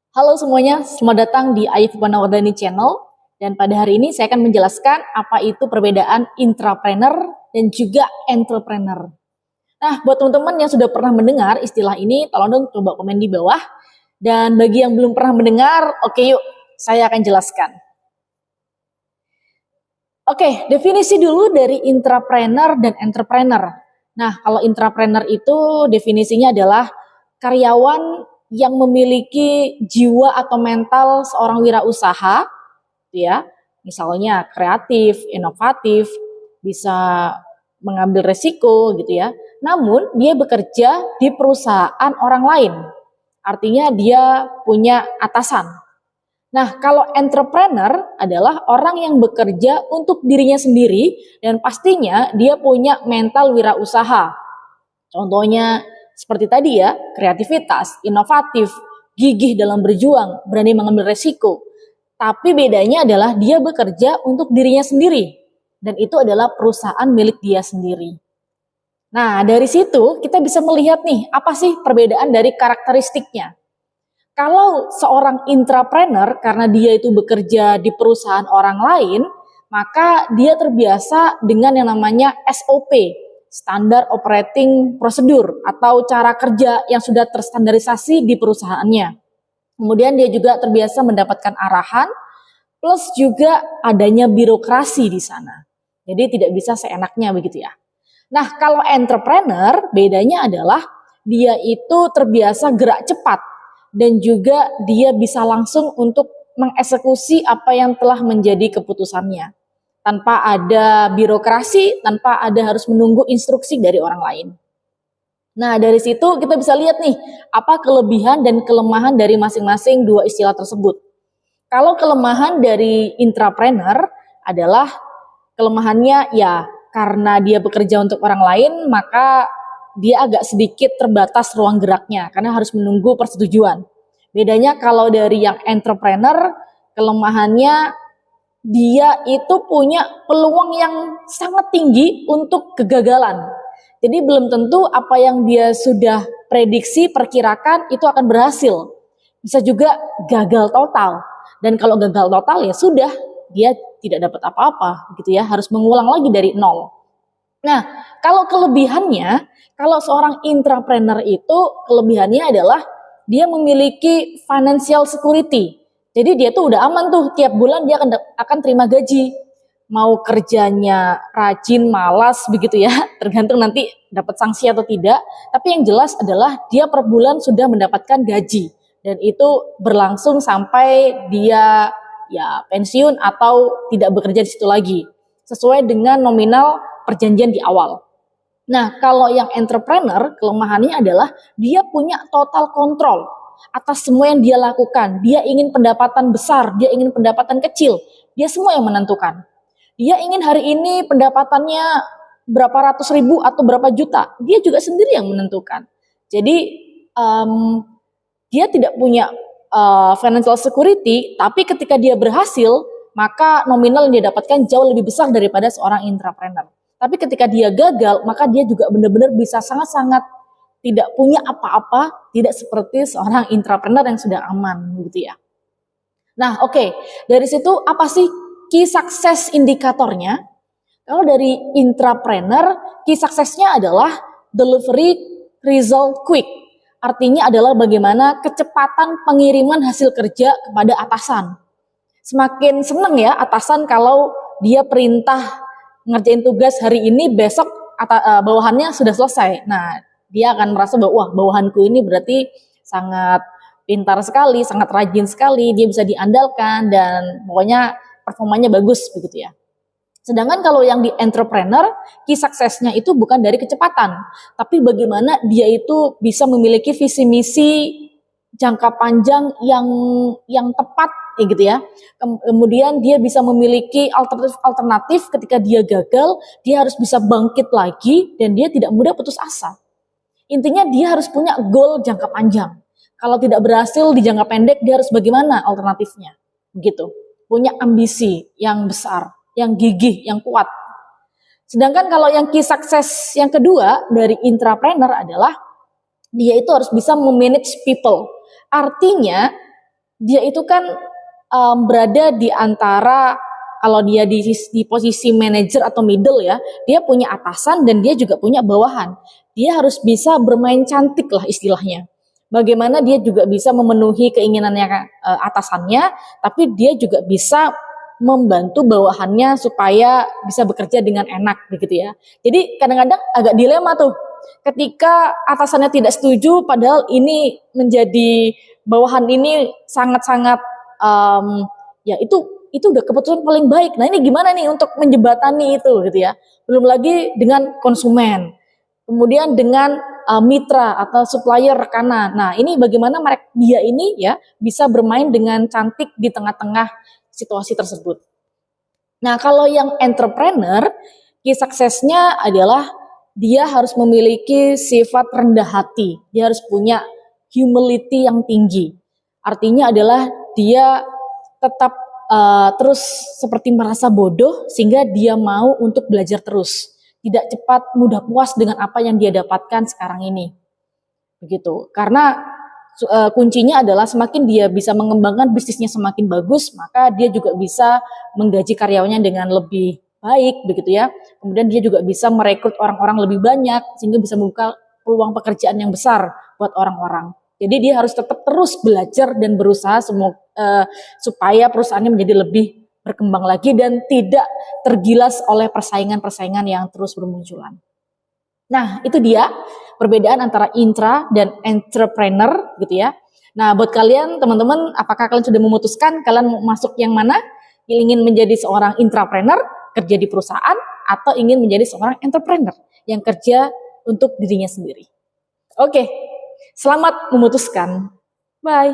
Halo semuanya, selamat datang di Ayif Panawardhani Channel. Dan pada hari ini saya akan menjelaskan apa itu perbedaan intrapreneur dan juga entrepreneur. Nah, buat teman-teman yang sudah pernah mendengar istilah ini, tolong dong coba komen di bawah. Dan bagi yang belum pernah mendengar, oke yuk, saya akan jelaskan. Oke, definisi dulu dari intrapreneur dan entrepreneur. Nah, kalau intrapreneur itu definisinya adalah karyawan yang memiliki jiwa atau mental seorang wirausaha, ya, misalnya kreatif, inovatif, bisa mengambil resiko, gitu ya. Namun dia bekerja di perusahaan orang lain, artinya dia punya atasan. Nah, kalau entrepreneur adalah orang yang bekerja untuk dirinya sendiri dan pastinya dia punya mental wirausaha. Contohnya seperti tadi ya, kreativitas, inovatif, gigih dalam berjuang, berani mengambil resiko. Tapi bedanya adalah dia bekerja untuk dirinya sendiri dan itu adalah perusahaan milik dia sendiri. Nah, dari situ kita bisa melihat nih, apa sih perbedaan dari karakteristiknya. Kalau seorang intrapreneur, karena dia itu bekerja di perusahaan orang lain, maka dia terbiasa dengan yang namanya SOP, Standard Operating Procedure, atau cara kerja yang sudah terstandarisasi di perusahaannya. Kemudian dia juga terbiasa mendapatkan arahan, plus juga adanya birokrasi di sana. Jadi tidak bisa seenaknya begitu ya. Nah, kalau entrepreneur, bedanya adalah dia itu terbiasa gerak cepat, dan juga dia bisa langsung untuk mengeksekusi apa yang telah menjadi keputusannya tanpa ada birokrasi, tanpa ada harus menunggu instruksi dari orang lain. Nah, dari situ kita bisa lihat nih apa kelebihan dan kelemahan dari masing-masing dua istilah tersebut. Kalau kelemahan dari intrapreneur adalah kelemahannya ya karena dia bekerja untuk orang lain, maka dia agak sedikit terbatas ruang geraknya karena harus menunggu persetujuan. Bedanya kalau dari yang entrepreneur, kelemahannya dia itu punya peluang yang sangat tinggi untuk kegagalan. Jadi belum tentu apa yang dia sudah prediksi, perkirakan itu akan berhasil. Bisa juga gagal total. Dan kalau gagal total ya sudah, dia tidak dapat apa-apa gitu ya, harus mengulang lagi dari nol. Nah, kalau kelebihannya, kalau seorang intrapreneur itu kelebihannya adalah dia memiliki financial security. Jadi dia tuh udah aman tuh, tiap bulan dia akan terima gaji. Mau kerjanya rajin, malas begitu ya, tergantung nanti dapat sanksi atau tidak. Tapi yang jelas adalah dia per bulan sudah mendapatkan gaji. Dan itu berlangsung sampai dia ya pensiun atau tidak bekerja di situ lagi. Sesuai dengan nominal perjanjian di awal. Nah, kalau yang entrepreneur, kelemahannya adalah dia punya total kontrol atas semua yang dia lakukan. Dia ingin pendapatan besar, dia ingin pendapatan kecil, dia semua yang menentukan. Dia ingin hari ini pendapatannya berapa ratus ribu atau berapa juta, dia juga sendiri yang menentukan. Jadi, dia tidak punya financial security, tapi ketika dia berhasil, maka nominal yang dia dapatkan jauh lebih besar daripada seorang intrapreneur. Tapi ketika dia gagal, maka dia juga benar-benar bisa sangat-sangat tidak punya apa-apa, tidak seperti seorang intrapreneur yang sudah aman, gitu ya. Nah, oke. Dari situ apa sih key success indikatornya? Kalau dari intrapreneur, key successnya adalah delivery result quick. Artinya adalah bagaimana kecepatan pengiriman hasil kerja kepada atasan. Semakin senang ya atasan kalau dia perintah ngerjain tugas hari ini, besok bawahannya sudah selesai. Nah, dia akan merasa bahwa wah, bawahanku ini berarti sangat pintar sekali, sangat rajin sekali, dia bisa diandalkan dan pokoknya performanya bagus begitu ya. Sedangkan kalau yang di entrepreneur, key suksesnya itu bukan dari kecepatan, tapi bagaimana dia itu bisa memiliki visi misi jangka panjang yang tepat ya gitu ya. Kemudian dia bisa memiliki alternatif ketika dia gagal, dia harus bisa bangkit lagi dan dia tidak mudah putus asa. Intinya dia harus punya goal jangka panjang. Kalau tidak berhasil di jangka pendek, dia harus bagaimana alternatifnya. Begitu. Punya ambisi yang besar, yang gigih, yang kuat. Sedangkan kalau yang key success yang kedua dari intrapreneur adalah dia itu harus bisa memanage people. Artinya dia itu kan berada di antara, kalau dia di posisi manajer atau middle ya, dia punya atasan dan dia juga punya bawahan. Dia harus bisa bermain cantik lah istilahnya. Bagaimana dia juga bisa memenuhi keinginannya atasannya, tapi dia juga bisa membantu bawahannya supaya bisa bekerja dengan enak begitu ya. Jadi kadang-kadang agak dilema tuh. Ketika atasannya tidak setuju, padahal ini menjadi bawahan ini sangat-sangat ya itu udah keputusan paling baik. Nah ini gimana nih untuk menjembatani itu gitu ya. Belum lagi dengan konsumen, kemudian dengan mitra atau supplier rekanan. Nah ini bagaimana dia ini ya bisa bermain dengan cantik di tengah-tengah situasi tersebut. Nah kalau yang entrepreneur, key suksesnya adalah dia harus memiliki sifat rendah hati. Dia harus punya humility yang tinggi. Artinya adalah dia tetap terus seperti merasa bodoh sehingga dia mau untuk belajar terus. Tidak cepat mudah puas dengan apa yang dia dapatkan sekarang ini. Begitu. Karena kuncinya adalah semakin dia bisa mengembangkan bisnisnya semakin bagus, maka dia juga bisa menggaji karyawannya dengan lebih baik begitu ya. Kemudian dia juga bisa merekrut orang-orang lebih banyak sehingga bisa membuka peluang pekerjaan yang besar buat orang-orang. Jadi dia harus tetap terus belajar dan berusaha supaya perusahaannya menjadi lebih berkembang lagi dan tidak tergilas oleh persaingan-persaingan yang terus bermunculan. Nah, itu dia perbedaan antara intra dan entrepreneur gitu ya. Nah, buat kalian teman-teman, apakah kalian sudah memutuskan kalian mau masuk yang mana? Ingin menjadi seorang intrapreneur, kerja di perusahaan, atau ingin menjadi seorang entrepreneur yang kerja untuk dirinya sendiri? Oke, selamat memutuskan. Bye.